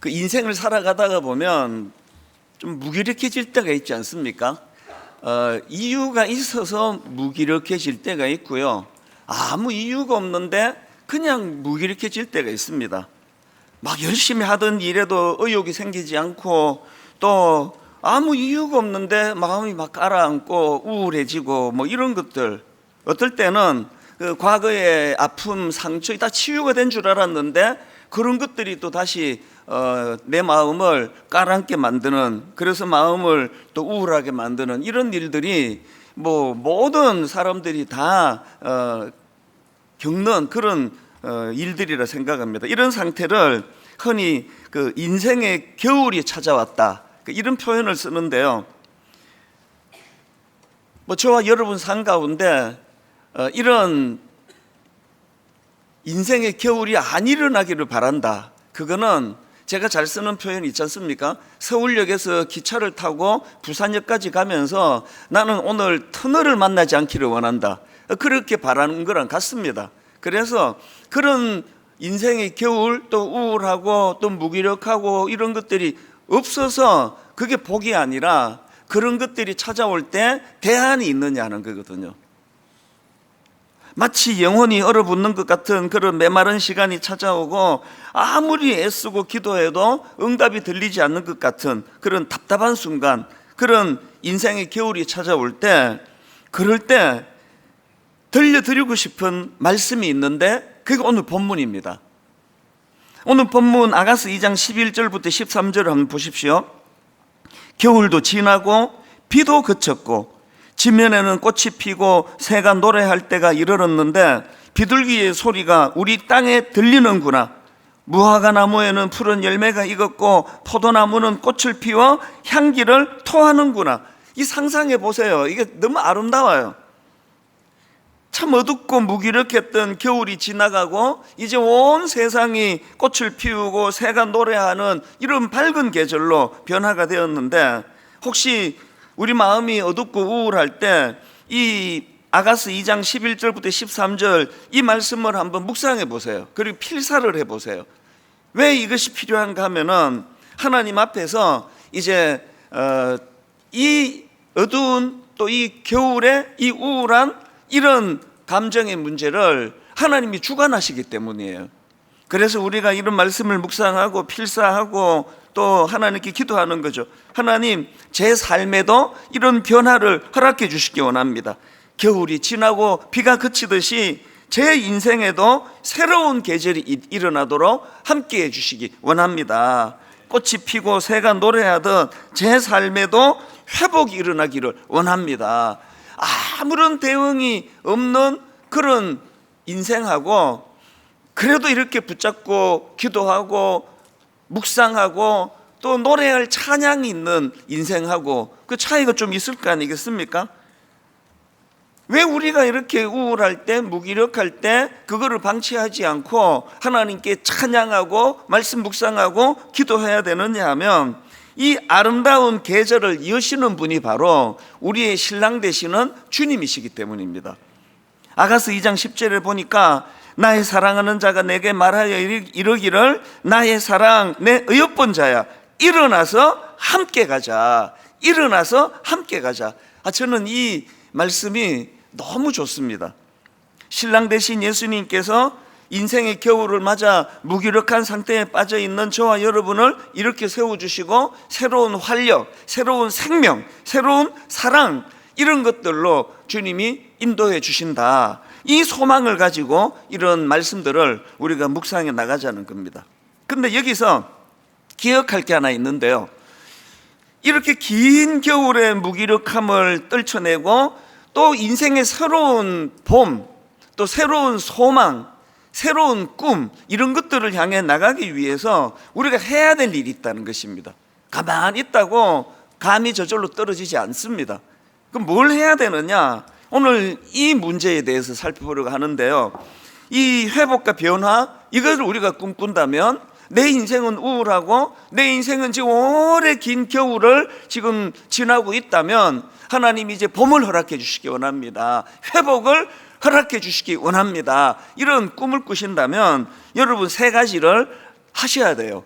그 인생을 살아가다가 보면 좀 무기력해질 때가 있지 않습니까? 이유가 있어서 무기력해질 때가 있고요. 아무 이유가 없는데 그냥 무기력해질 때가 있습니다. 막 열심히 하던 일에도 의욕이 생기지 않고, 또 아무 이유가 없는데 마음이 막 가라앉고 우울해지고 뭐 이런 것들. 어떨 때는 그 과거의 아픔, 상처 다 치유가 된 줄 알았는데 그런 것들이 또 다시 내 마음을 가라앉게 만드는, 그래서 마음을 또 우울하게 만드는 이런 일들이 뭐 모든 사람들이 다 겪는 그런 일들이라 생각합니다. 이런 상태를 흔히 그 인생의 겨울이 찾아왔다, 이런 표현을 쓰는데요. 뭐 저와 여러분 삶 가운데 이런 인생의 겨울이 안 일어나기를 바란다. 그거는 제가 잘 쓰는 표현이 있지 않습니까? 서울역에서 기차를 타고 부산역까지 가면서 나는 오늘 터널을 만나지 않기를 원한다, 그렇게 바라는 거랑 같습니다. 그래서 그런 인생의 겨울, 또 우울하고 또 무기력하고 이런 것들이 없어서 그게 복이 아니라 그런 것들이 찾아올 때 대안이 있느냐 하는 거거든요. 마치 영혼이 얼어붙는 것 같은 그런 메마른 시간이 찾아오고 아무리 애쓰고 기도해도 응답이 들리지 않는 것 같은 그런 답답한 순간, 그런 인생의 겨울이 찾아올 때, 그럴 때 들려드리고 싶은 말씀이 있는데 그게 오늘 본문입니다. 오늘 본문 아가서 2장 11절부터 13절을 한번 보십시오. 겨울도 지나고 비도 그쳤고 지면에는 꽃이 피고 새가 노래할 때가 이르렀는데 비둘기의 소리가 우리 땅에 들리는구나. 무화과 나무에는 푸른 열매가 익었고 포도나무는 꽃을 피워 향기를 토하는구나. 이 상상해 보세요. 이게 너무 아름다워요. 참 어둡고 무기력했던 겨울이 지나가고 이제 온 세상이 꽃을 피우고 새가 노래하는 이런 밝은 계절로 변화가 되었는데, 혹시 우리 마음이 어둡고 우울할 때 이 아가서 2장 11절부터 13절 이 말씀을 한번 묵상해 보세요. 그리고 필사를 해 보세요. 왜 이것이 필요한가 하면은 하나님 앞에서 이제 이 어두운 또 이 겨울의 이 우울한 이런 감정의 문제를 하나님이 주관하시기 때문이에요. 그래서 우리가 이런 말씀을 묵상하고 필사하고 또 하나님께 기도하는 거죠. 하나님, 제 삶에도 이런 변화를 허락해 주시기 원합니다. 겨울이 지나고 비가 그치듯이 제 인생에도 새로운 계절이 일어나도록 함께해 주시기 원합니다. 꽃이 피고 새가 노래하듯 제 삶에도 회복이 일어나기를 원합니다. 아무런 대응이 없는 그런 인생하고 그래도 이렇게 붙잡고 기도하고 묵상하고 또 노래할 찬양이 있는 인생하고 그 차이가 좀 있을 거 아니겠습니까? 왜 우리가 이렇게 우울할 때, 무기력할 때 그거를 방치하지 않고 하나님께 찬양하고 말씀 묵상하고 기도해야 되느냐 하면, 이 아름다운 계절을 여시는 분이 바로 우리의 신랑 되시는 주님이시기 때문입니다. 아가서 2장 10절에 보니까 나의 사랑하는 자가 내게 말하여 이르기를 나의 사랑 내 의협본 자야 일어나서 함께 가자. 일어나서 함께 가자. 저는 이 말씀이 너무 좋습니다. 신랑 되신 예수님께서 인생의 겨울을 맞아 무기력한 상태에 빠져 있는 저와 여러분을 이렇게 세워주시고 새로운 활력, 새로운 생명, 새로운 사랑, 이런 것들로 주님이 인도해 주신다. 이 소망을 가지고 이런 말씀들을 우리가 묵상해 나가자는 겁니다. 근데 여기서 기억할 게 하나 있는데요. 이렇게 긴 겨울의 무기력함을 떨쳐내고 또 인생의 새로운 봄, 또 새로운 소망, 새로운 꿈, 이런 것들을 향해 나가기 위해서 우리가 해야 될 일이 있다는 것입니다. 가만히 있다고 감이 저절로 떨어지지 않습니다. 그럼 뭘 해야 되느냐? 오늘 이 문제에 대해서 살펴보려고 하는데요. 이 회복과 변화, 이것을 우리가 꿈꾼다면 내 인생은 우울하고 내 인생은 지금 오래 긴 겨울을 지금 지나고 있다면 하나님이 이제 봄을 허락해 주시기 원합니다. 회복을 허락해 주시기 원합니다. 이런 꿈을 꾸신다면 여러분 세 가지를 하셔야 돼요.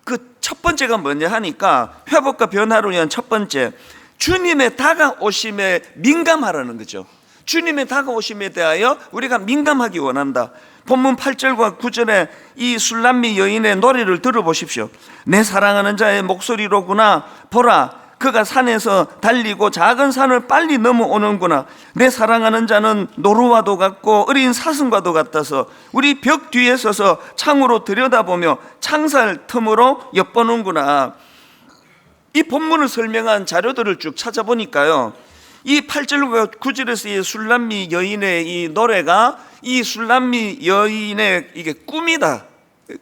그 첫 번째가 뭐냐 하니까 회복과 변화를 위한 첫 번째, 주님의 다가오심에 민감하라는 거죠. 주님의 다가오심에 대하여 우리가 민감하기 원한다. 본문 8절과 9절에 이 술람미 여인의 노래를 들어보십시오. 내 사랑하는 자의 목소리로구나. 보라, 그가 산에서 달리고 작은 산을 빨리 넘어오는구나. 내 사랑하는 자는 노루와도 같고 어린 사슴과도 같아서 우리 벽 뒤에 서서 창으로 들여다보며 창살 틈으로 엿보는구나. 이 본문을 설명한 자료들을 쭉 찾아보니까요, 이 8절과 9절에서 이 술람미 여인의 이 노래가 이 술람미 여인의 이게 꿈이다,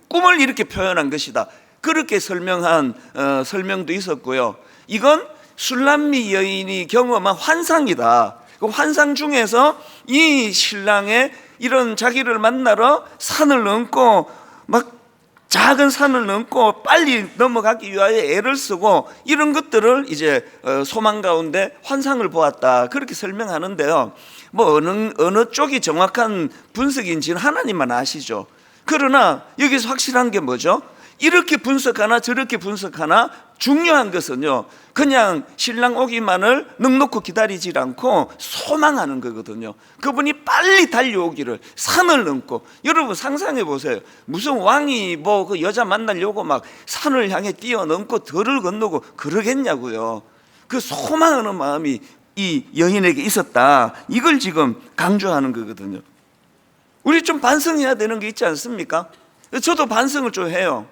꿈을 이렇게 표현한 것이다, 그렇게 설명한 설명도 있었고요. 이건 술람미 여인이 경험한 환상이다. 그 환상 중에서 이 신랑의 이런 자기를 만나러 산을 넘고 막 작은 산을 넘고 빨리 넘어가기 위하여 애를 쓰고 이런 것들을 이제 소망 가운데 환상을 보았다, 그렇게 설명하는데요. 뭐 어느 쪽이 정확한 분석인지는 하나님만 아시죠. 그러나 여기서 확실한 게 뭐죠? 이렇게 분석하나 저렇게 분석하나 중요한 것은요, 그냥 신랑 오기만을 넋놓고 기다리지 않고 소망하는 거거든요. 그분이 빨리 달려오기를, 산을 넘고. 여러분 상상해 보세요. 무슨 왕이 뭐 그 여자 만나려고 막 산을 향해 뛰어넘고 들을 건너고 그러겠냐고요. 그 소망하는 마음이 이 여인에게 있었다, 이걸 지금 강조하는 거거든요. 우리 좀 반성해야 되는 게 있지 않습니까? 저도 반성을 좀 해요.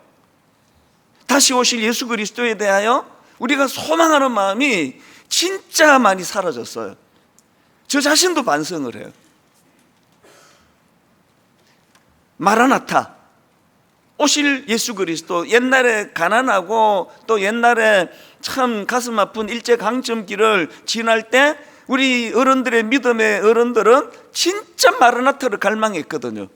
다시 오실 예수 그리스도에 대하여 우리가 소망하는 마음이 진짜 많이 사라졌어요. 저 자신도 반성을 해요. 마라나타, 오실 예수 그리스도. 옛날에 가난하고 또 옛날에 참 가슴 아픈 일제강점기를 지날 때 우리 어른들의 믿음의 어른들은 진짜 마라나타를 갈망했거든요.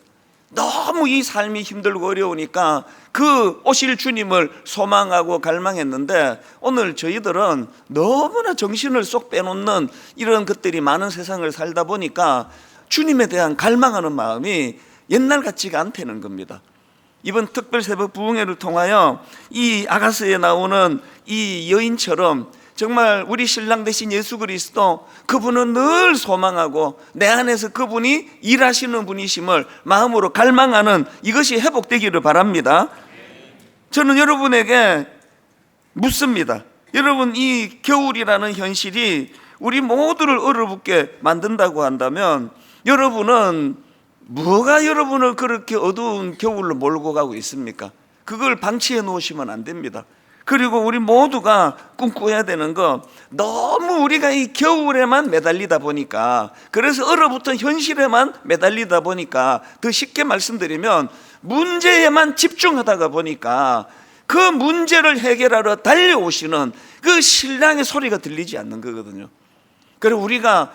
너무 이 삶이 힘들고 어려우니까 그 오실 주님을 소망하고 갈망했는데, 오늘 저희들은 너무나 정신을 쏙 빼놓는 이런 것들이 많은 세상을 살다 보니까 주님에 대한 갈망하는 마음이 옛날 같지가 않다는 겁니다. 이번 특별 새벽 부흥회를 통하여 이 아가서에 나오는 이 여인처럼 정말 우리 신랑 되신 예수 그리스도, 그분은 늘 소망하고 내 안에서 그분이 일하시는 분이심을 마음으로 갈망하는 이것이 회복되기를 바랍니다. 저는 여러분에게 묻습니다. 여러분, 이 겨울이라는 현실이 우리 모두를 얼어붙게 만든다고 한다면 여러분은 뭐가 여러분을 그렇게 어두운 겨울로 몰고 가고 있습니까? 그걸 방치해 놓으시면 안 됩니다. 그리고 우리 모두가 꿈꿔야 되는 거, 너무 우리가 이 겨울에만 매달리다 보니까, 그래서 얼어붙은 현실에만 매달리다 보니까, 더 쉽게 말씀드리면 문제에만 집중하다가 보니까 그 문제를 해결하러 달려오시는 그 신랑의 소리가 들리지 않는 거거든요. 그리고 우리가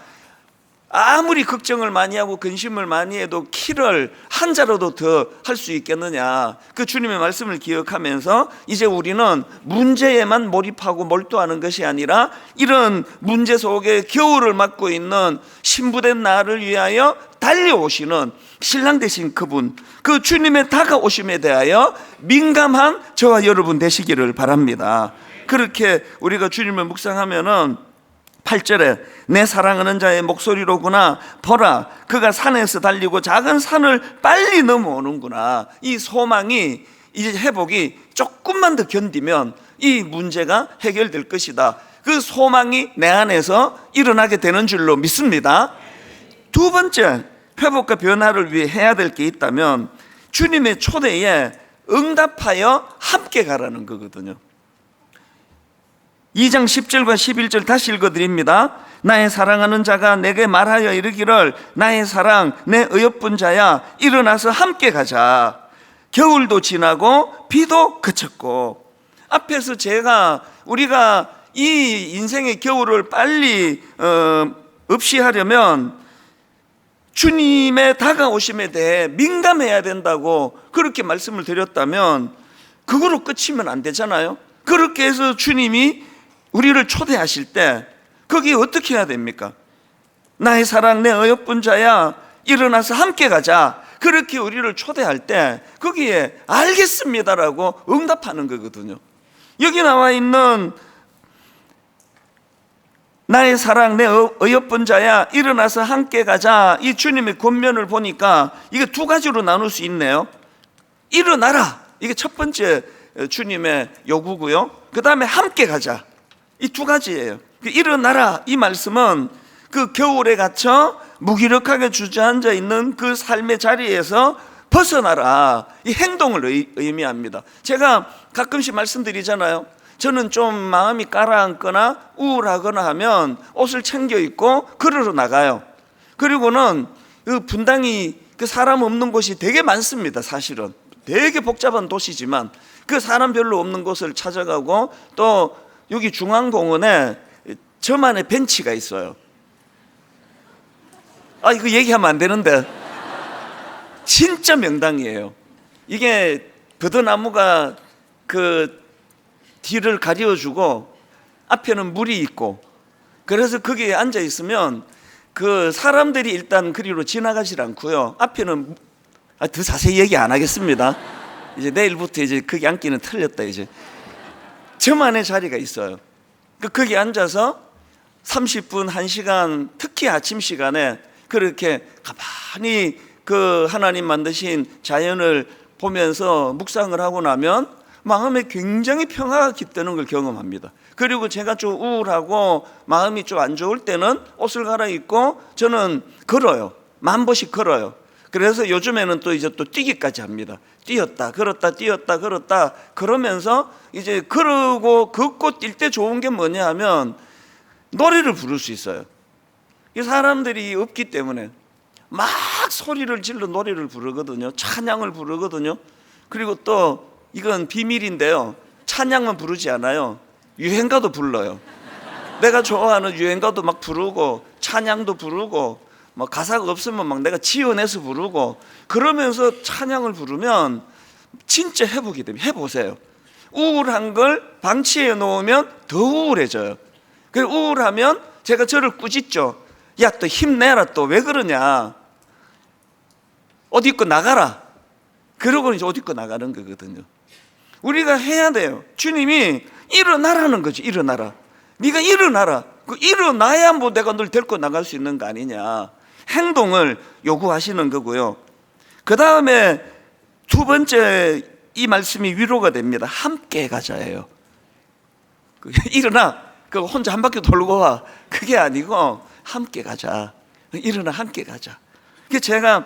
아무리 걱정을 많이 하고 근심을 많이 해도 키를 한 자라도 더 할 수 있겠느냐, 그 주님의 말씀을 기억하면서 이제 우리는 문제에만 몰입하고 몰두하는 것이 아니라 이런 문제 속에 겨울을 맞고 있는 신부된 나를 위하여 달려오시는 신랑 되신 그분, 그 주님의 다가오심에 대하여 민감한 저와 여러분 되시기를 바랍니다. 그렇게 우리가 주님을 묵상하면은 8절에 내 사랑하는 자의 목소리로구나. 보라, 그가 산에서 달리고 작은 산을 빨리 넘어오는구나. 이 소망이, 이제 회복이 조금만 더 견디면 이 문제가 해결될 것이다. 그 소망이 내 안에서 일어나게 되는 줄로 믿습니다. 두 번째, 회복과 변화를 위해 해야 될 게 있다면 주님의 초대에 응답하여 함께 가라는 거거든요. 2장 10절과 11절 다시 읽어드립니다. 나의 사랑하는 자가 내게 말하여 이르기를 나의 사랑 내 어여쁜 자야 일어나서 함께 가자. 겨울도 지나고 비도 그쳤고. 앞에서 우리가 이 인생의 겨울을 빨리 없이 하려면 주님의 다가오심에 대해 민감해야 된다고 그렇게 말씀을 드렸다면 그거로 끝이면 안 되잖아요. 그렇게 해서 주님이 우리를 초대하실 때 거기 어떻게 해야 됩니까? 나의 사랑 내 어여쁜 자야 일어나서 함께 가자. 그렇게 우리를 초대할 때 거기에 알겠습니다라고 응답하는 거거든요. 여기 나와 있는 나의 사랑 내 어여쁜 자야 일어나서 함께 가자, 이 주님의 권면을 보니까 이게 두 가지로 나눌 수 있네요. 일어나라, 이게 첫 번째 주님의 요구고요. 그 다음에 함께 가자, 이 두 가지예요. 일어나라 이 말씀은 그 겨울에 갇혀 무기력하게 주저앉아 있는 그 삶의 자리에서 벗어나라, 이 행동을 의미합니다. 제가 가끔씩 말씀드리잖아요. 저는 좀 마음이 가라앉거나 우울하거나 하면 옷을 챙겨 입고 걸으러 나가요. 그리고는 그 분당이 그 사람 없는 곳이 되게 많습니다. 사실은 되게 복잡한 도시지만 그 사람 별로 없는 곳을 찾아가고, 또 여기 중앙공원에 저만의 벤치가 있어요. 아, 이거 얘기하면 안 되는데 진짜 명당이에요. 이게 버드나무가 그 뒤를 가려주고 앞에는 물이 있고, 그래서 거기에 앉아 있으면 그 사람들이 일단 그리로 지나가질 않고요. 앞에는 더 자세히 얘기 안 하겠습니다. 이제 내일부터 이제 거기 앉기는 틀렸다. 이제 저만의 자리가 있어요. 거기 앉아서 30분, 1시간, 특히 아침 시간에 그렇게 가만히 그 하나님 만드신 자연을 보면서 묵상을 하고 나면 마음에 굉장히 평화가 깃드는 걸 경험합니다. 그리고 제가 좀 우울하고 마음이 좀 안 좋을 때는 옷을 갈아입고 저는 걸어요. 10,000보씩 걸어요. 그래서 요즘에는 또 이제 또 뛰기까지 합니다. 뛰었다 걸었다 뛰었다 걸었다 그러면서 이제 걸고 걷고 뛸 때 좋은 게 뭐냐 하면 노래를 부를 수 있어요. 이 사람들이 없기 때문에 막 소리를 질러 노래를 부르거든요. 찬양을 부르거든요. 그리고 또 이건 비밀인데요, 찬양만 부르지 않아요. 유행가도 불러요. 내가 좋아하는 유행가도 막 부르고 찬양도 부르고, 뭐 가사가 없으면 막 내가 지어내서 부르고, 그러면서 찬양을 부르면 진짜 회복이 됩니다. 해보세요. 우울한 걸 방치해 놓으면 더 우울해져요. 그 우울하면 제가 저를 꾸짖죠. 야, 또 힘내라, 또 왜 그러냐, 옷 입고 나가라. 그러고 이제 옷 입고 나가는 거거든요. 우리가 해야 돼요. 주님이 일어나라는 거지. 일어나라. 네가 일어나라. 그 일어나야 뭐 내가 널 데리고 나갈 수 있는 거 아니냐. 행동을 요구하시는 거고요. 그 다음에 두 번째 이 말씀이 위로가 됩니다. 함께 가자예요. 일어나, 그 혼자 한 바퀴 돌고 와, 그게 아니고 함께 가자. 일어나, 함께 가자. 제가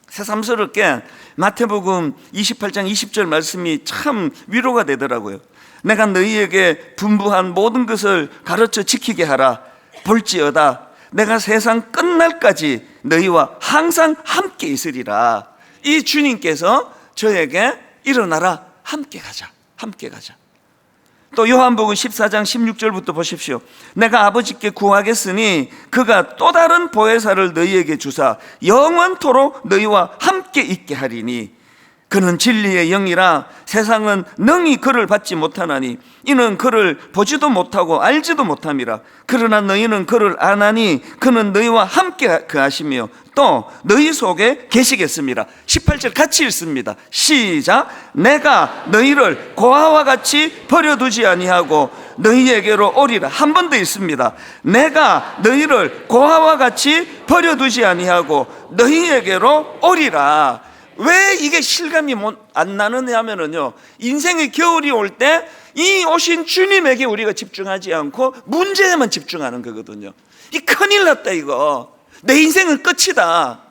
새삼스럽게 마태복음 28장 20절 말씀이 참 위로가 되더라고요. 내가 너희에게 분부한 모든 것을 가르쳐 지키게 하라. 볼지어다 내가 세상 끝날까지 너희와 항상 함께 있으리라. 이 주님께서 저에게 일어나라, 함께 가자, 함께 가자. 또 요한복음 14장 16절부터 보십시오. 내가 아버지께 구하겠으니 그가 또 다른 보혜사를 너희에게 주사 영원토록 너희와 함께 있게 하리니 그는 진리의 영이라 세상은 능히 그를 받지 못하나니 이는 그를 보지도 못하고 알지도 못함이라. 그러나 너희는 그를 아나니 그는 너희와 함께 거하시며 또 너희 속에 계시겠습니다. 18절 같이 읽습니다. 시작. 내가 너희를 고아와 같이 버려두지 아니하고 너희에게로 오리라. 한 번 더 있습니다. 내가 너희를 고아와 같이 버려두지 아니하고 너희에게로 오리라. 왜 이게 실감이 안 나느냐 하면요, 인생의 겨울이 올 때 이 오신 주님에게 우리가 집중하지 않고 문제에만 집중하는 거거든요. 이 큰일 났다, 이거. 내 인생은 끝이다.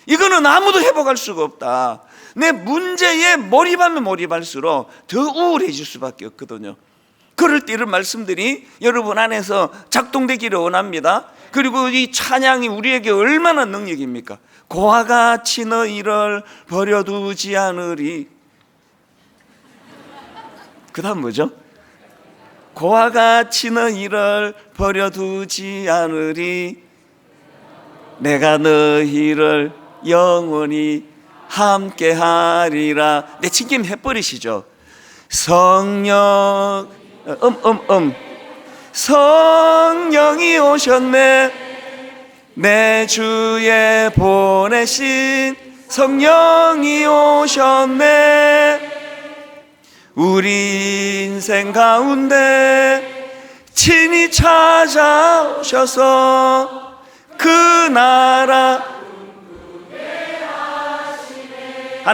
이거는 아무도 회복할 수가 없다. 내 문제에 몰입하면 몰입할수록 더 우울해질 수밖에 없거든요. 그럴 때 이런 말씀들이 여러분 안에서 작동되기를 원합니다. 그리고 이 찬양이 우리에게 얼마나 능력입니까? 고와 같이 너희를 버려두지 않으리. 그 다음 뭐죠? 고와 같이 너희를 버려두지 않으리. 내가 너희를 영원히 함께하리라. 내 친김 해버리시죠. 성령 성령이 오셨네. 내 주에 보내신 성령이 오셨네. 우리 인생 가운데 친히 찾아오셔서 그 나라.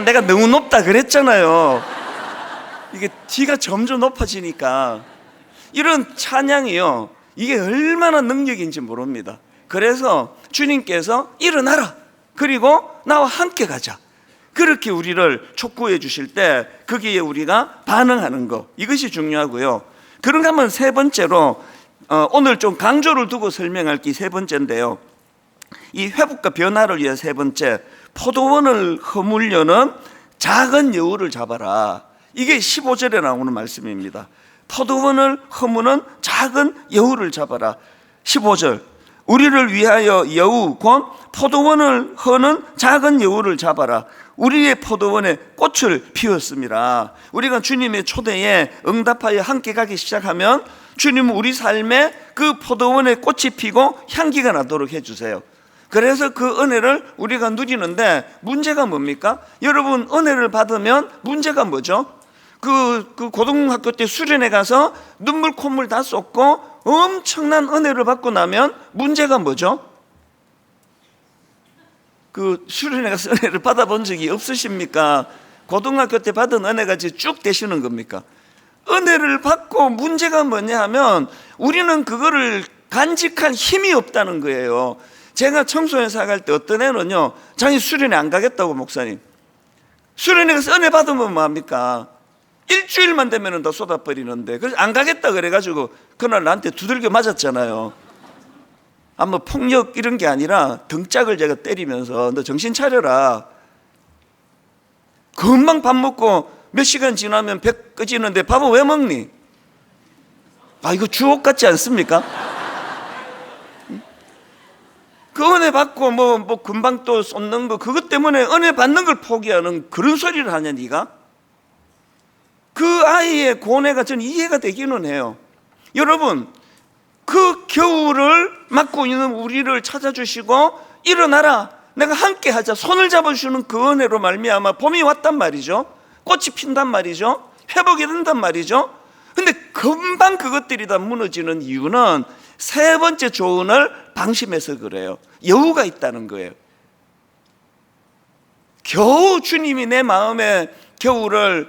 내가 너무 높다 그랬잖아요. 이게 뒤가 점점 높아지니까 이런 찬양이요, 이게 얼마나 능력인지 모릅니다. 그래서 주님께서 일어나라, 그리고 나와 함께 가자, 그렇게 우리를 촉구해 주실 때 거기에 우리가 반응하는 거, 이것이 중요하고요. 그런가 하면 세 번째로 오늘 좀 강조를 두고 설명할 게 세 번째인데요, 이 회복과 변화를 위해 세 번째, 포도원을 허물려는 작은 여우를 잡아라. 이게 15절에 나오는 말씀입니다. 포도원을 허무는 작은 여우를 잡아라. 15절, 우리를 위하여 여우 곧 포도원을 허는 작은 여우를 잡아라. 우리의 포도원에 꽃을 피웠습니다. 우리가 주님의 초대에 응답하여 함께 가기 시작하면 주님은 우리 삶에 그 포도원에 꽃이 피고 향기가 나도록 해주세요. 그래서 그 은혜를 우리가 누리는데 문제가 뭡니까? 여러분, 은혜를 받으면 문제가 뭐죠? 그 고등학교 때 수련회 가서 눈물 콧물 다 쏟고 엄청난 은혜를 받고 나면 문제가 뭐죠? 그 수련회 가서 은혜를 받아본 적이 없으십니까? 고등학교 때 받은 은혜가 쭉 되시는 겁니까? 은혜를 받고 문제가 뭐냐 하면 우리는 그거를 간직할 힘이 없다는 거예요. 제가 청소년사 갈 때 어떤 애는요, 자기 수련회 안 가겠다고, 목사님. 수련회 가서 은혜 받으면 뭐합니까? 일주일만 되면 다 쏟아버리는데, 그래서 안 가겠다 그래가지고 그날 나한테 두들겨 맞았잖아요. 아마 폭력 이런 게 아니라 등짝을 제가 때리면서 너 정신 차려라. 금방 밥 먹고 몇 시간 지나면 배 꺼지는데 밥은 왜 먹니? 이거 주옥 같지 않습니까? 그 은혜 받고 뭐 금방 또 쏟는 거, 그것 때문에 은혜 받는 걸 포기하는 그런 소리를 하냐 네가? 그 아이의 고뇌가 전 이해가 되기는 해요. 여러분, 그 겨울을 맞고 있는 우리를 찾아주시고 일어나라, 내가 함께 하자, 손을 잡아주시는 그 은혜로 말미암아 봄이 왔단 말이죠. 꽃이 핀단 말이죠. 회복이 된단 말이죠. 근데 금방 그것들이 다 무너지는 이유는 세 번째 조언을 방심해서 그래요. 여우가 있다는 거예요. 겨우 주님이 내 마음의 겨울을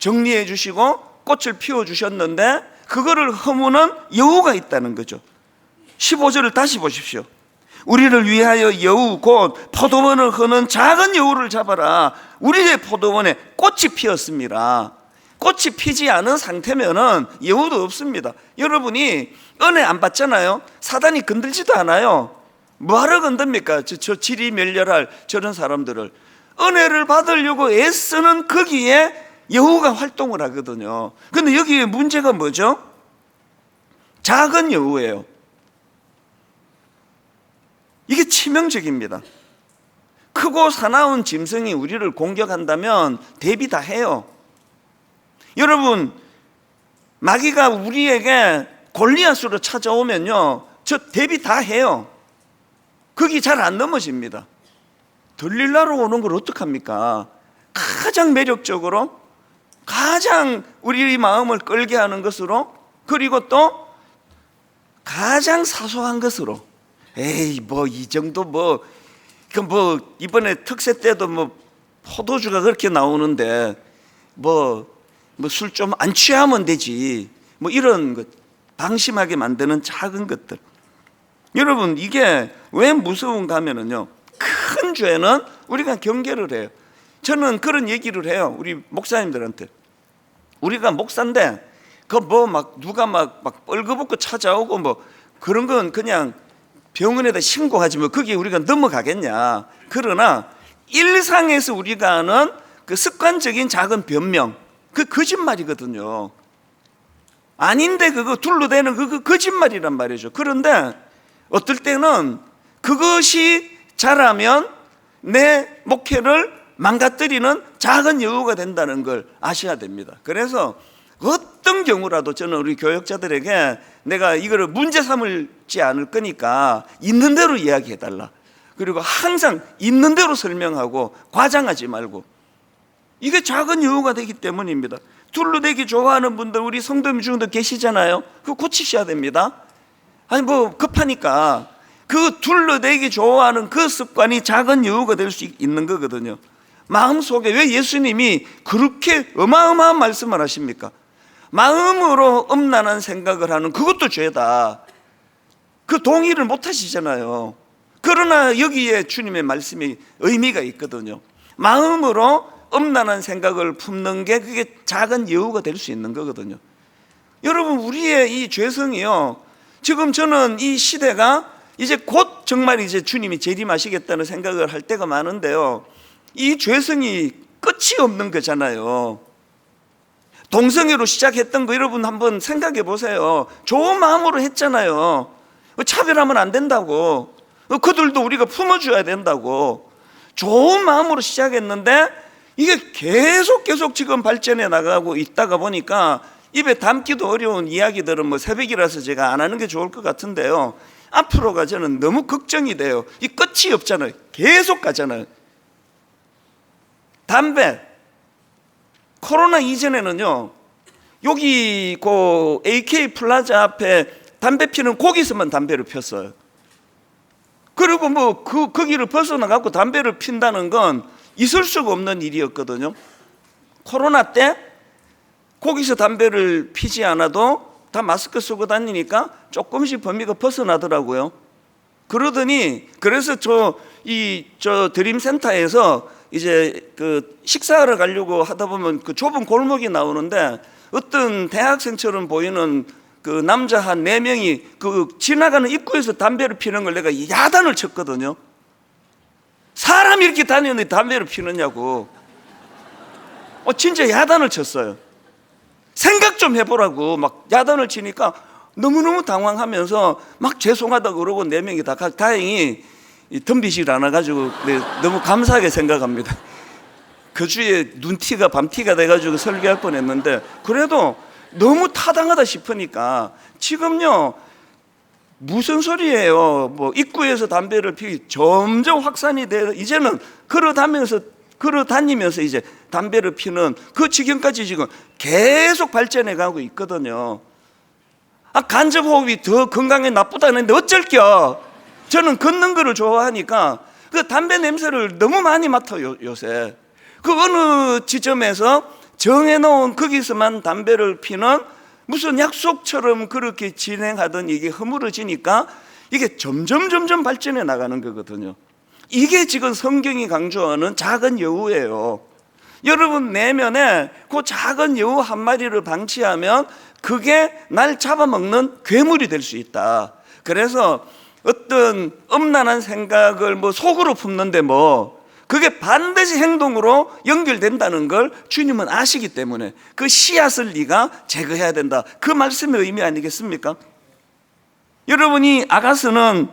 정리해 주시고 꽃을 피워 주셨는데 그거를 허무는 여우가 있다는 거죠. 15절을 다시 보십시오. 우리를 위하여 여우 곧 포도원을 허는 작은 여우를 잡아라. 우리의 포도원에 꽃이 피었습니다. 꽃이 피지 않은 상태면은 여우도 없습니다. 여러분이 은혜 안 받잖아요. 사단이 건들지도 않아요. 뭐하러 건듭니까? 저 질이 멸렬할 저런 사람들을. 은혜를 받으려고 애쓰는 거기에 여우가 활동을 하거든요. 근데 여기에 문제가 뭐죠? 작은 여우예요. 이게 치명적입니다. 크고 사나운 짐승이 우리를 공격한다면 대비 다 해요. 여러분, 마귀가 우리에게 골리앗으로 찾아오면요, 저 대비 다 해요. 거기 잘 안 넘어집니다. 들릴라로 오는 걸 어떡합니까? 가장 매력적으로, 가장 우리 마음을 끌게 하는 것으로, 그리고 또 가장 사소한 것으로. 에이, 뭐 이 정도 이번에 특세 때도 포도주가 그렇게 나오는데 술 좀 안 취하면 되지, 이런 것, 방심하게 만드는 작은 것들. 여러분, 이게 왜 무서운가 하면은요, 큰 죄는 우리가 경계를 해요. 저는 그런 얘기를 해요, 우리 목사님들한테. 우리가 목사인데 누가 뻘거벗고 찾아오고 그런 건 그냥 병원에다 신고하지 거기에 우리가 넘어가겠냐. 그러나 일상에서 우리가 하는 그 습관적인 작은 변명, 그 거짓말이거든요. 아닌데 그거 둘러대는 그거 거짓말이란 말이죠. 그런데 어떨 때는 그것이 자라면 내 목회를 망가뜨리는 작은 여우가 된다는 걸 아셔야 됩니다. 그래서 어떤 경우라도 저는 우리 교역자들에게 내가 이거를 문제 삼을지 않을 거니까 있는 대로 이야기해달라. 그리고 항상 있는 대로 설명하고 과장하지 말고, 이게 작은 여우가 되기 때문입니다. 둘러대기 좋아하는 분들 우리 성도님 중에도 계시잖아요. 그거 고치셔야 됩니다. 아니 뭐 급하니까 그 둘러대기 좋아하는 그 습관이 작은 여우가 될 수 있는 거거든요. 마음속에 왜 예수님이 그렇게 어마어마한 말씀을 하십니까? 마음으로 음란한 생각을 하는 그것도 죄다. 그 동의를 못 하시잖아요. 그러나 여기에 주님의 말씀이 의미가 있거든요. 마음으로 음란한 생각을 품는 게 그게 작은 여우가 될 수 있는 거거든요. 여러분, 우리의 이 죄성이요, 지금 저는 이 시대가 이제 곧 정말 이제 주님이 재림하시겠다는 생각을 할 때가 많은데요, 이 죄성이 끝이 없는 거잖아요. 동성애로 시작했던 거 여러분 한번 생각해 보세요. 좋은 마음으로 했잖아요. 차별하면 안 된다고, 그들도 우리가 품어줘야 된다고 좋은 마음으로 시작했는데 이게 계속 지금 발전해 나가고 있다가 보니까 입에 담기도 어려운 이야기들은 뭐 새벽이라서 제가 안 하는 게 좋을 것 같은데요, 앞으로가 저는 너무 걱정이 돼요. 이 끝이 없잖아요. 계속 가잖아요. 담배, 코로나 이전에는요, 여기 그 AK 플라자 앞에 담배 피는 거기서만 담배를 폈어요. 그리고 뭐 거기를 벗어나갖고 담배를 핀다는 건 있을 수가 없는 일이었거든요. 코로나 때 거기서 담배를 피지 않아도 다 마스크 쓰고 다니니까 조금씩 범위가 벗어나더라고요. 그러더니 그래서 저 드림센터에서 이제 그 식사하러 가려고 하다 보면 그 좁은 골목이 나오는데 어떤 대학생처럼 보이는 그 남자 한 4명이 그 지나가는 입구에서 담배를 피는 걸 내가 야단을 쳤거든요. 사람이 이렇게 다니는데 담배를 피느냐고. 진짜 야단을 쳤어요. 생각 좀 해보라고 막 야단을 치니까 너무너무 당황하면서 막 죄송하다고 그러고 4명이 다 다행히 덤비질 않아가지고 너무 감사하게 생각합니다. 그 주에 눈티가 밤티가 돼가지고 설교할 뻔했는데 그래도 너무 타당하다 싶으니까 지금요 무슨 소리예요? 뭐 입구에서 담배를 피기 점점 확산이 돼 이제는 걸어다니면서 이제 담배를 피는 그 지경까지 지금 계속 발전해 가고 있거든요. 간접호흡이 더 건강에 나쁘다는데 어쩔겨? 저는 걷는 거를 좋아하니까 그 담배 냄새를 너무 많이 맡아요 요새. 그 어느 지점에서 정해놓은 거기서만 담배를 피는 무슨 약속처럼 그렇게 진행하던 이게 허물어지니까 이게 점점 발전해 나가는 거거든요. 이게 지금 성경이 강조하는 작은 여우예요. 여러분 내면에 그 작은 여우 한 마리를 방치하면 그게 날 잡아먹는 괴물이 될 수 있다. 그래서 어떤 음란한 생각을 뭐 속으로 품는데 뭐 그게 반드시 행동으로 연결된다는 걸 주님은 아시기 때문에 그 씨앗을 네가 제거해야 된다. 그 말씀의 의미 아니겠습니까? 여러분이 아가스는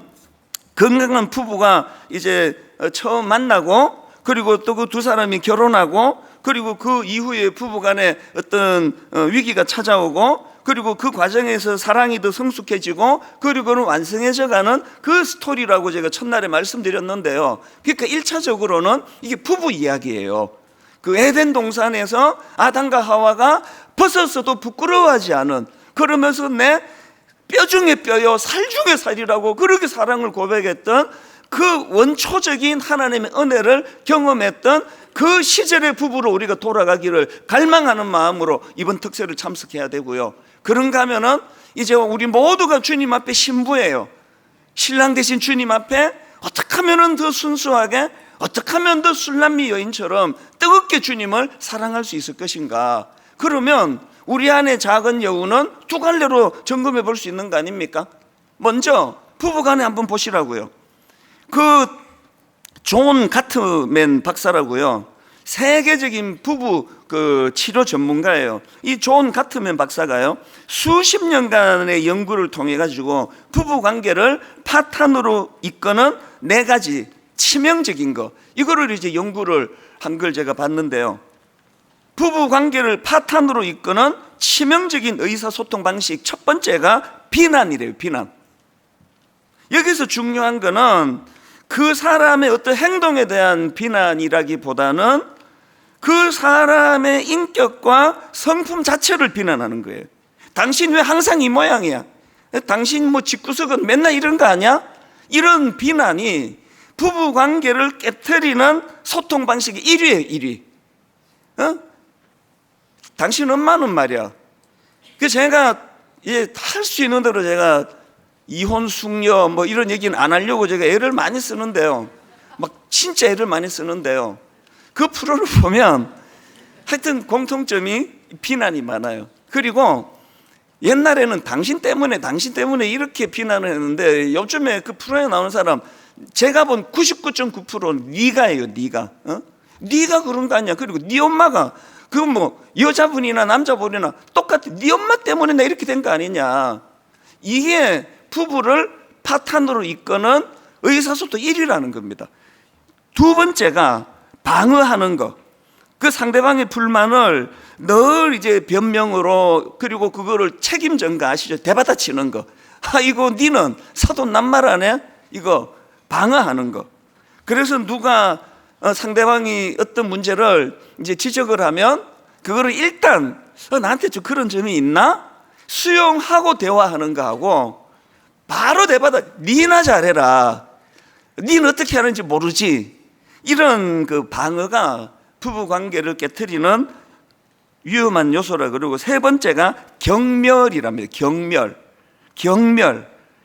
건강한 부부가 이제 처음 만나고 그리고 또 그 두 사람이 결혼하고 그리고 그 이후에 부부간에 어떤 위기가 찾아오고 그리고 그 과정에서 사랑이 더 성숙해지고 그리고는 완성해져 가는 그 스토리라고 제가 첫날에 말씀드렸는데요. 그러니까 1차적으로는 이게 부부 이야기예요. 그 에덴 동산에서 아담과 하와가 벗었어도 부끄러워하지 않은, 그러면서 내 뼈 중에 뼈요 살 중에 살이라고 그렇게 사랑을 고백했던 그 원초적인 하나님의 은혜를 경험했던 그 시절의 부부로 우리가 돌아가기를 갈망하는 마음으로 이번 특세를 참석해야 되고요. 그런가 하면은 이제 우리 모두가 주님 앞에 신부예요. 신랑 대신 주님 앞에 어떻게 하면 더 순수하게, 어떻게 하면 더 술람미 여인처럼 뜨겁게 주님을 사랑할 수 있을 것인가. 그러면 우리 안에 작은 여우는 두 갈래로 점검해 볼 수 있는 거 아닙니까? 먼저 부부간에 한번 보시라고요. 그 존 가트맨 박사라고요, 세계적인 부부 그 치료 전문가예요. 이 존 가트맨 박사가요 수십 년간의 연구를 통해 가지고 부부 관계를 파탄으로 이끄는 4가지 치명적인 거, 이거를 이제 연구를 한 걸 제가 봤는데요. 부부 관계를 파탄으로 이끄는 치명적인 의사소통 방식 첫 번째가 비난이래요. 비난. 여기서 중요한 거는 그 사람의 어떤 행동에 대한 비난이라기보다는 그 사람의 인격과 성품 자체를 비난하는 거예요. 당신 왜 항상 이 모양이야? 당신 뭐 집구석은 맨날 이런 거 아니야? 이런 비난이 부부 관계를 깨트리는 소통 방식의 1위예요, 1위. 당신 엄마는 말이야. 그 제가 할 수 있는 대로 제가 이혼 숙녀 뭐 이런 얘기는 안 하려고 제가 애를 많이 쓰는데요. 막 진짜 애를 많이 쓰는데요. 그 프로를 보면 하여튼 공통점이 비난이 많아요. 그리고 옛날에는 당신 때문에 이렇게 비난을 했는데 요즘에 그 프로에 나오는 사람 제가 본 99.9%는 네가예요. 네가 그런 거 아니야. 그리고 네 엄마가 그건 뭐 여자분이나 남자분이나 똑같아. 네 엄마 때문에 나 이렇게 된 거 아니냐. 이게 부부를 파탄으로 이끄는 의사소통 1위라는 겁니다. 두 번째가 방어하는 거. 그 상대방의 불만을 늘 이제 변명으로 그리고 그거를 책임 전가하시죠. 대받아치는 거. 이거 니는 사돈 낱말 안 해? 이거 방어하는 거. 그래서 누가 상대방이 어떤 문제를 이제 지적을 하면 그거를 일단 나한테 좀 그런 점이 있나? 수용하고 대화하는 거하고 바로 대받아 니나 잘해라. 니는 어떻게 하는지 모르지. 이런 그 방어가 부부 관계를 깨트리는 위험한 요소라. 그러고 세 번째가 경멸이랍니다.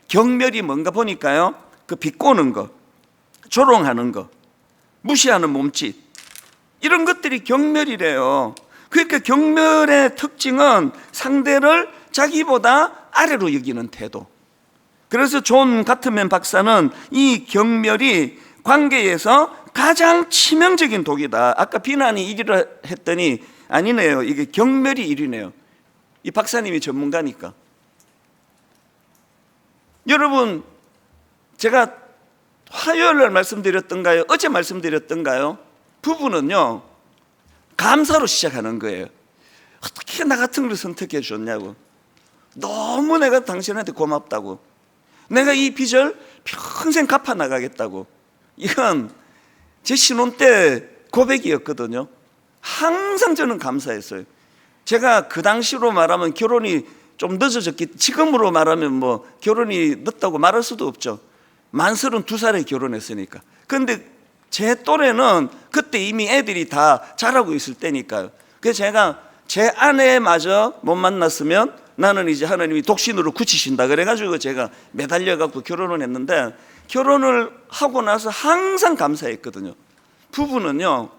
경멸이 뭔가 보니까요, 그 비꼬는 거, 조롱하는 거, 무시하는 몸짓, 이런 것들이 경멸이래요. 그러니까 경멸의 특징은 상대를 자기보다 아래로 여기는 태도. 그래서 존 가트맨 박사는 이 경멸이 관계에서 가장 치명적인 독이다. 아까 비난이 1위라 했더니 아니네요. 이게 경멸이 1위네요. 이 박사님이 전문가니까. 여러분, 제가 화요일 날 말씀드렸던가요? 어제 말씀드렸던가요? 부부는요, 감사로 시작하는 거예요. 어떻게 나 같은 걸 선택해 줬냐고. 너무 내가 당신한테 고맙다고. 내가 이 빚을 평생 갚아 나가겠다고. 이건 제 신혼 때 고백이었거든요. 항상 저는 감사했어요. 제가 그 당시로 말하면 결혼이 좀 늦어졌기, 지금으로 말하면 뭐 결혼이 늦다고 말할 수도 없죠. 만 32살에 결혼했으니까. 그런데 제 또래는 그때 이미 애들이 다 자라고 있을 때니까요. 그래서 제가 제 아내마저 못 만났으면 나는 이제 하나님이 독신으로 굳히신다 그래가지고 제가 매달려갖고 결혼을 했는데, 결혼을 하고 나서 항상 감사했거든요. 부부는요,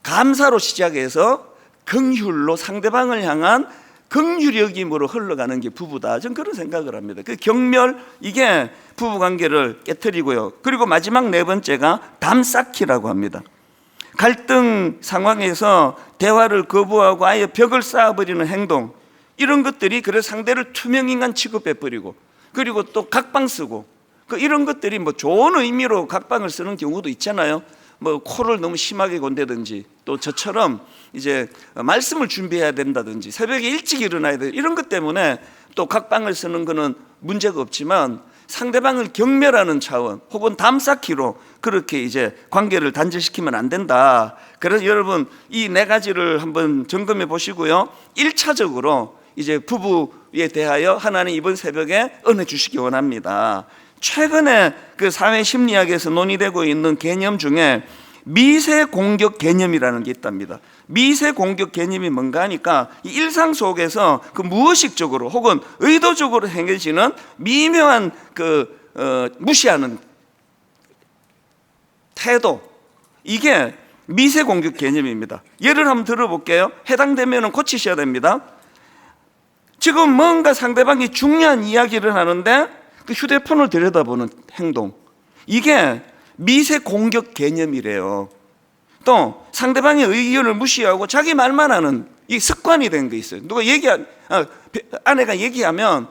감사로 시작해서 긍휼로 상대방을 향한 긍휼 여김으로 흘러가는 게 부부다. 저는 그런 생각을 합니다. 그 경멸, 이게 부부 관계를 깨트리고요. 그리고 마지막 네 번째가 담쌓기라고 합니다. 갈등 상황에서 대화를 거부하고 아예 벽을 쌓아버리는 행동, 이런 것들이 그래서 상대를 투명인간 취급해버리고, 그리고 또 각방 쓰고, 이런 것들이 뭐 좋은 의미로 각방을 쓰는 경우도 있잖아요. 뭐 코를 너무 심하게 건다든지, 또 저처럼 이제 말씀을 준비해야 된다든지, 새벽에 일찍 일어나야 돼, 이런 것 때문에 또 각방을 쓰는 거는 문제가 없지만, 상대방을 경멸하는 차원 혹은 담쌓기로 그렇게 이제 관계를 단절시키면 안 된다. 그래서 여러분, 이 네 가지를 한번 점검해 보시고요, 1차적으로 이제 부부에 대하여 하나님 이번 새벽에 은혜 주시기 원합니다. 최근에 그 사회심리학에서 논의되고 있는 개념 중에 미세 공격 개념이라는 게 있답니다. 미세 공격 개념이 뭔가 하니까 이 일상 속에서 그 무의식적으로 혹은 의도적으로 행해지는 미묘한 무시하는 태도, 이게 미세 공격 개념입니다. 예를 한번 들어볼게요. 해당되면 고치셔야 됩니다. 지금 뭔가 상대방이 중요한 이야기를 하는데 그 휴대폰을 들여다보는 행동, 이게 미세 공격 개념이래요. 또 상대방의 의견을 무시하고 자기 말만 하는 이 습관이 된 게 있어요. 누가 아내가 얘기하면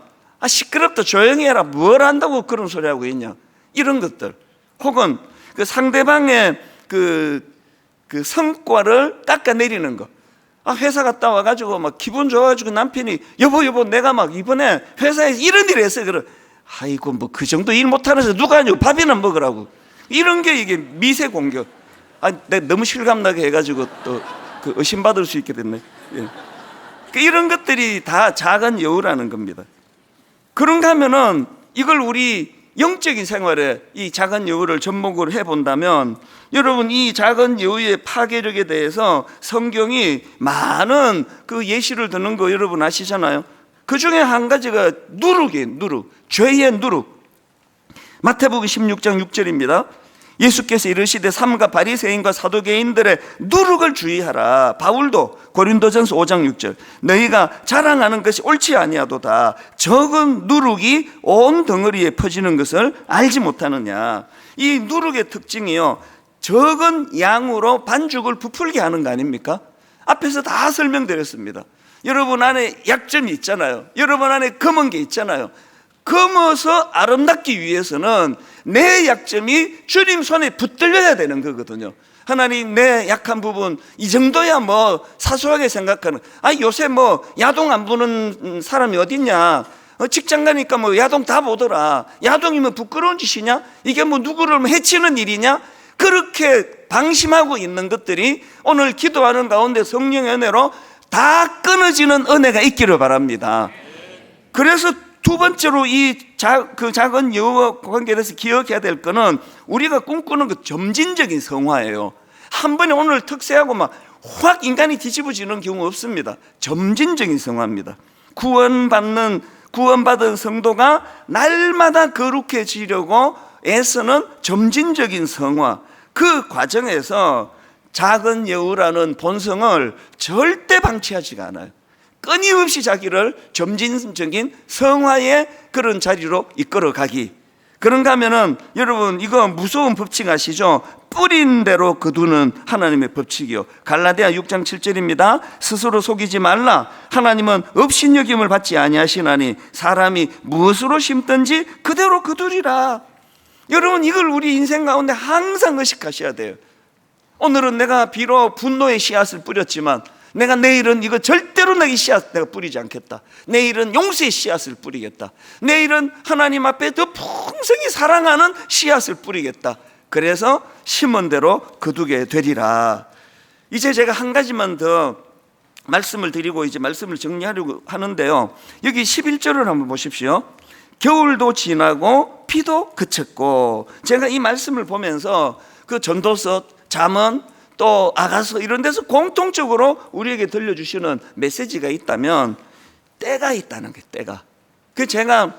시끄럽다, 조용히 해라, 뭘 한다고 그런 소리 하고 있냐, 이런 것들. 혹은 그 상대방의 그 성과를 깎아내리는 거. 회사 갔다 와가지고 막 기분 좋아가지고 남편이 여보 내가 막 이번에 회사에서 이런 일을 했어요. 그래, 아이고 뭐 그 정도 일 못하는데 누가 하냐고, 밥이나 먹으라고. 이런 게 이게 미세 공격. 내가 너무 실감나게 해가지고 또 그 의심받을 수 있게 됐네. 예. 이런 것들이 다 작은 여우라는 겁니다. 그런가 하면은 이걸 우리 영적인 생활에 이 작은 여우를 접목을 해본다면 여러분, 이 작은 여우의 파괴력에 대해서 성경이 많은 그 예시를 드는 거 여러분 아시잖아요. 그 중에 한 가지가 누룩이에요. 누룩, 죄의 누룩. 마태복음 16장 6절입니다. 예수께서 이르시되 삼가 바리새인과 사두개인들의 누룩을 주의하라. 바울도 고린도전서 5장 6절, 너희가 자랑하는 것이 옳지 아니하도다. 적은 누룩이 온 덩어리에 퍼지는 것을 알지 못하느냐. 이 누룩의 특징이요, 적은 양으로 반죽을 부풀게 하는 거 아닙니까? 앞에서 다 설명드렸습니다. 여러분 안에 약점이 있잖아요. 여러분 안에 검은 게 있잖아요. 검어서 아름답기 위해서는 내 약점이 주님 손에 붙들려야 되는 거거든요. 하나님, 내 약한 부분 이 정도야 뭐 사소하게 생각하는, 요새 뭐 야동 안 보는 사람이 어딨냐, 직장 가니까 뭐 야동 다 보더라. 야동이면 부끄러운 짓이냐? 이게 뭐 누구를 해치는 일이냐? 그렇게 방심하고 있는 것들이 오늘 기도하는 가운데 성령의 은혜로 다 끊어지는 은혜가 있기를 바랍니다. 그래서 두 번째로 그 작은 여우와 관계돼서 기억해야 될 거는 우리가 꿈꾸는 그 점진적인 성화예요. 한 번에 오늘 특세하고 막 확 인간이 뒤집어지는 경우 없습니다. 점진적인 성화입니다. 구원받은 성도가 날마다 거룩해지려고 애쓰는 점진적인 성화, 그 과정에서 작은 여우라는 본성을 절대 방치하지가 않아요. 끊임없이 자기를 점진적인 성화의 그런 자리로 이끌어가기. 그런가 하면은 여러분, 이거 무서운 법칙 아시죠? 뿌린 대로 거두는 하나님의 법칙이요. 갈라디아 6장 7절입니다. 스스로 속이지 말라. 하나님은 업신여김을 받지 아니하시나니 사람이 무엇으로 심든지 그대로 거두리라. 여러분, 이걸 우리 인생 가운데 항상 의식하셔야 돼요. 오늘은 내가 비록 분노의 씨앗을 뿌렸지만 내가 내일은 이거 절대로 내 씨앗 내가 뿌리지 않겠다. 내일은 용서의 씨앗을 뿌리겠다. 내일은 하나님 앞에 더 풍성히 사랑하는 씨앗을 뿌리겠다. 그래서 심은 대로 거두게 되리라. 이제 제가 한 가지만 더 말씀을 드리고 이제 말씀을 정리하려고 하는데요, 여기 11절을 한번 보십시오. 겨울도 지나고 비도 그쳤고. 제가 이 말씀을 보면서 그 전도서, 잠언, 또 아가서 이런 데서 공통적으로 우리에게 들려주시는 메시지가 있다면 때가 있다는 게, 때가. 제가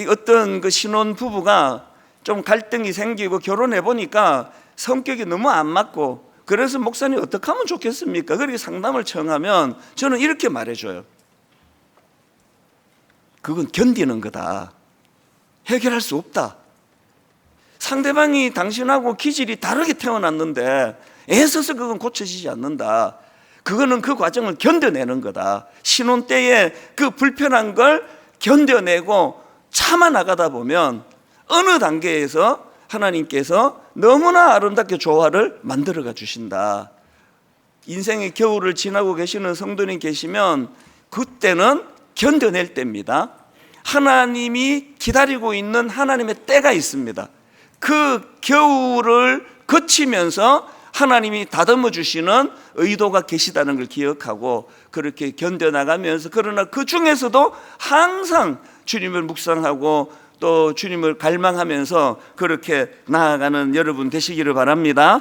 어떤 그 신혼 부부가 좀 갈등이 생기고 결혼해 보니까 성격이 너무 안 맞고, 그래서 목사님 어떻게 하면 좋겠습니까? 그렇게 상담을 청하면 저는 이렇게 말해줘요. 그건 견디는 거다. 해결할 수 없다. 상대방이 당신하고 기질이 다르게 태어났는데 애써서 그건 고쳐지지 않는다. 그거는 그 과정을 견뎌내는 거다. 신혼 때에 그 불편한 걸 견뎌내고 참아 나가다 보면 어느 단계에서 하나님께서 너무나 아름답게 조화를 만들어가 주신다. 인생의 겨울을 지나고 계시는 성도님 계시면 그때는 견뎌낼 때입니다. 하나님이 기다리고 있는 하나님의 때가 있습니다. 그 겨울을 거치면서 하나님이 다듬어 주시는 의도가 계시다는 걸 기억하고 그렇게 견뎌나가면서, 그러나 그 중에서도 항상 주님을 묵상하고 또 주님을 갈망하면서 그렇게 나아가는 여러분 되시기를 바랍니다.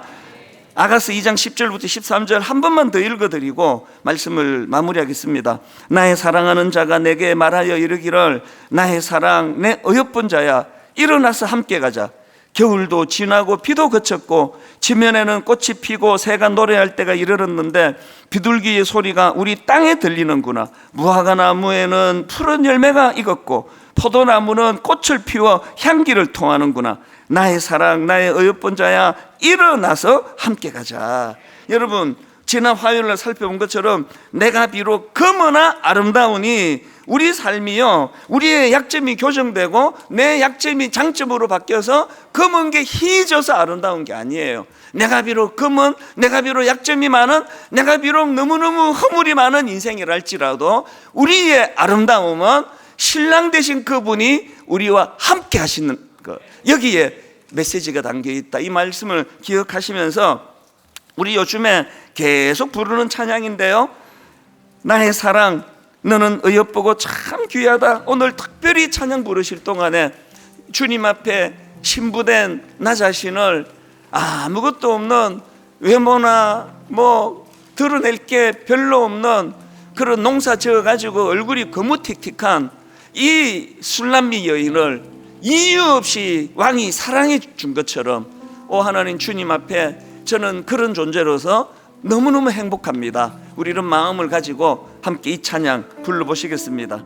아가서 2장 10절부터 13절 한 번만 더 읽어드리고 말씀을 마무리하겠습니다. 나의 사랑하는 자가 내게 말하여 이르기를, 나의 사랑, 내 어여쁜 자야, 일어나서 함께 가자. 겨울도 지나고 비도 그쳤고 지면에는 꽃이 피고 새가 노래할 때가 이르렀는데 비둘기의 소리가 우리 땅에 들리는구나. 무화과 나무에는 푸른 열매가 익었고 포도나무는 꽃을 피워 향기를 통하는구나. 나의 사랑, 나의 어여쁜 자야, 일어나서 함께 가자. 여러분, 지난 화요일날 살펴본 것처럼 내가 비록 검으나 아름다우니 우리 삶이요, 우리의 약점이 교정되고 내 약점이 장점으로 바뀌어서 검은 게 희져서 아름다운 게 아니에요. 내가 비록 검은, 내가 비록 약점이 많은, 내가 비록 너무너무 허물이 많은 인생이라 할지라도 우리의 아름다움은 신랑 되신 그분이 우리와 함께 하시는 것, 여기에 메시지가 담겨 있다. 이 말씀을 기억하시면서 우리 요즘에 계속 부르는 찬양인데요, 나의 사랑 너는 의협보고 참 귀하다. 오늘 특별히 찬양 부르실 동안에 주님 앞에 신부된 나 자신을 아무것도 없는 외모나 뭐 드러낼 게 별로 없는 그런 농사 지어가지고 얼굴이 거무틱틱한 이 술람미 여인을 이유 없이 왕이 사랑해 준 것처럼, 오 하나님, 주님 앞에 저는 그런 존재로서 너무너무 행복합니다. 우리 이런 마음을 가지고 함께 이 찬양 불러보시겠습니다.